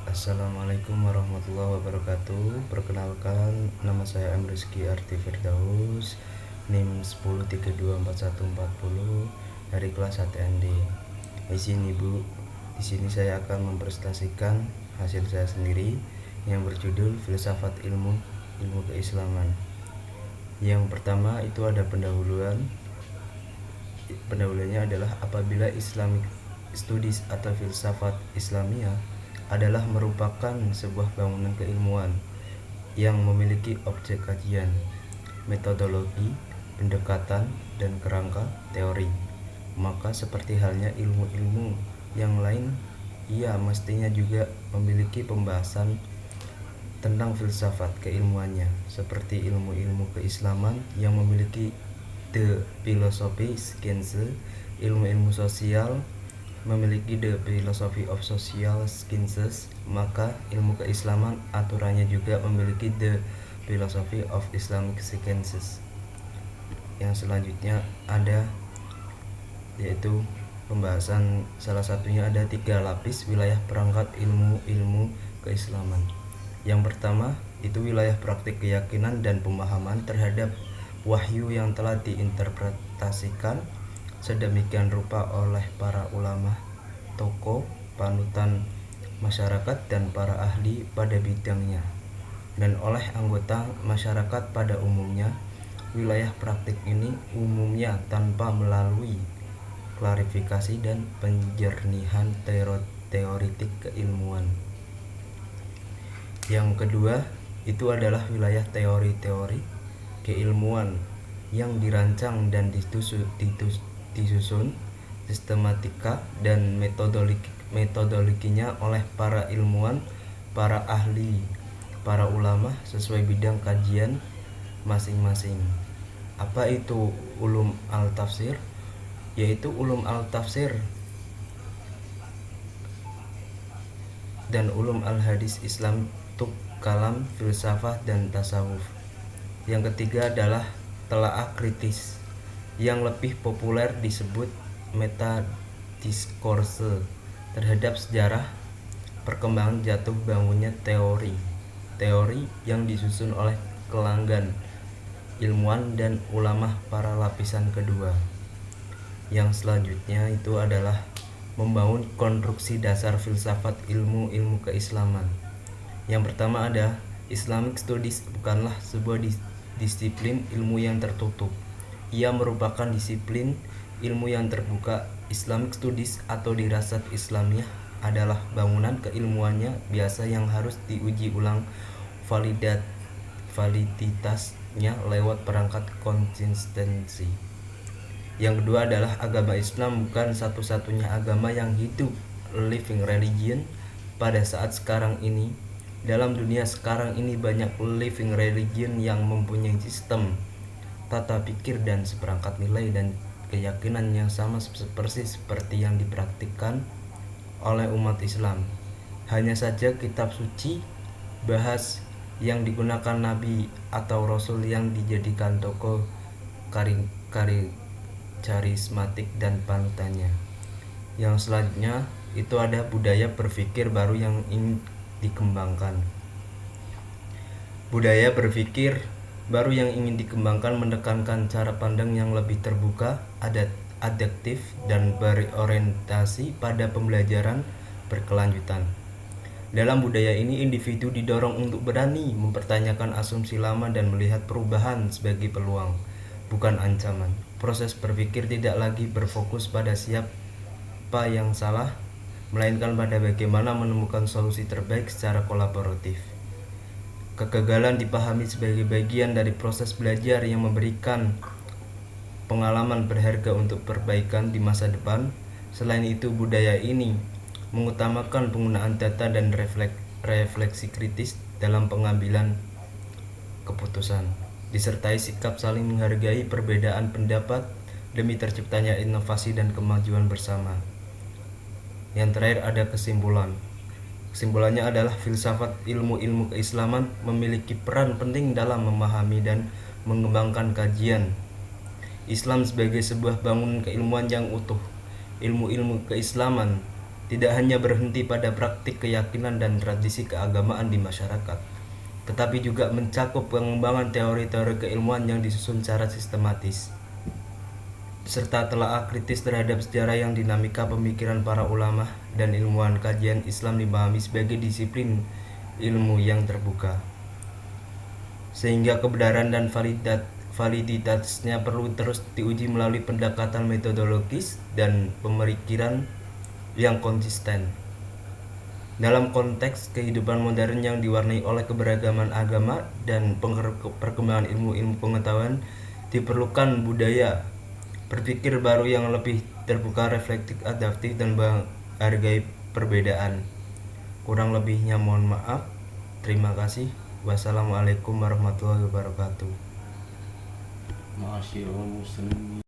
Assalamualaikum warahmatullahi wabarakatuh. Perkenalkan, nama saya M. Rizky Arti Firdaus, NIM 10324140 dari kelas 1 ND. Izin Ibu, di sini saya akan mempresentasikan hasil saya sendiri yang berjudul Filsafat Ilmu Keislaman. Yang pertama itu ada pendahuluan. Pendahuluannya adalah apabila Islamic Studies atau filsafat Islamiyah adalah merupakan sebuah bangunan keilmuan yang memiliki objek kajian, metodologi, pendekatan, dan kerangka teori. Maka seperti halnya ilmu-ilmu yang lain, ia mestinya juga memiliki pembahasan tentang filsafat keilmuannya, seperti ilmu-ilmu keislaman yang memiliki the philosophy science, ilmu-ilmu sosial memiliki the philosophy of social sciences, maka ilmu keislaman aturannya juga memiliki the philosophy of Islamic sciences. Yang selanjutnya ada yaitu pembahasan, salah satunya ada 3 lapis wilayah perangkat ilmu keislaman. Yang pertama itu wilayah praktik keyakinan dan pemahaman terhadap wahyu yang telah diinterpretasikan sedemikian rupa oleh para ulama, tokoh, panutan masyarakat dan para ahli pada bidangnya, dan oleh anggota masyarakat pada umumnya. Wilayah praktik ini umumnya tanpa melalui klarifikasi dan penjernihan teoritik keilmuan. Yang kedua itu adalah wilayah teori-teori keilmuan yang dirancang dan disusun sistematika dan metodologinya oleh para ilmuwan, para ahli, para ulama sesuai bidang kajian masing-masing. Apa itu ulum al-tafsir? Yaitu ulum al-tafsir dan ulum al-hadis Islam, tuk, kalam, filsafat, dan tasawuf. Yang ketiga adalah telaah kritis, yang lebih populer disebut metadiskurse, terhadap sejarah perkembangan jatuh bangunnya teori yang disusun oleh kelanggan ilmuwan dan ulama para lapisan kedua. Yang selanjutnya itu adalah membangun konstruksi dasar filsafat ilmu keislaman. Yang pertama ada Islamic Studies bukanlah sebuah disiplin ilmu yang tertutup. Ia merupakan disiplin ilmu yang terbuka. Islamic Studies atau dirasat Islamiyah adalah bangunan keilmuannya biasa yang harus diuji ulang validitasnya lewat perangkat konsistensi. Yang kedua adalah agama Islam bukan satu-satunya agama yang hidup, living religion pada saat sekarang ini. Dalam dunia sekarang ini banyak living religion yang mempunyai sistem, tata pikir, dan seperangkat nilai dan keyakinan yang sama persis seperti yang dipraktikkan oleh umat Islam. Hanya saja kitab suci bahas yang digunakan Nabi atau Rasul yang dijadikan tokoh karismatik dan panutannya. Yang selanjutnya itu ada budaya berpikir baru yang ingin dikembangkan. Budaya berpikir baru yang ingin dikembangkan menekankan cara pandang yang lebih terbuka, adaptif, dan berorientasi pada pembelajaran berkelanjutan. Dalam budaya ini, individu didorong untuk berani mempertanyakan asumsi lama dan melihat perubahan sebagai peluang, bukan ancaman. Proses berpikir tidak lagi berfokus pada siapa yang salah, melainkan pada bagaimana menemukan solusi terbaik secara kolaboratif. Kegagalan dipahami sebagai bagian dari proses belajar yang memberikan pengalaman berharga untuk perbaikan di masa depan. Selain itu, budaya ini mengutamakan penggunaan data dan refleksi kritis dalam pengambilan keputusan, disertai sikap saling menghargai perbedaan pendapat demi terciptanya inovasi dan kemajuan bersama. Yang terakhir ada kesimpulan. Kesimpulannya adalah filsafat ilmu keislaman memiliki peran penting dalam memahami dan mengembangkan kajian Islam sebagai sebuah bangunan keilmuan yang utuh. Ilmu keislaman tidak hanya berhenti pada praktik keyakinan dan tradisi keagamaan di masyarakat, tetapi juga mencakup pengembangan teori-teori keilmuan yang disusun secara sistematis, serta telaah kritis terhadap sejarah yang dinamika pemikiran para ulama dan ilmuwan. Kajian Islam dipahami sebagai disiplin ilmu yang terbuka, sehingga kebenaran dan validitasnya perlu terus diuji melalui pendekatan metodologis dan pemikiran yang konsisten. Dalam konteks kehidupan modern yang diwarnai oleh keberagaman agama dan perkembangan ilmu-ilmu pengetahuan, diperlukan budaya berpikir baru yang lebih terbuka, reflektif, adaptif, dan menghargai perbedaan. Kurang lebihnya mohon maaf. Terima kasih. Wassalamualaikum warahmatullahi wabarakatuh. Ma'asyiral muslimin.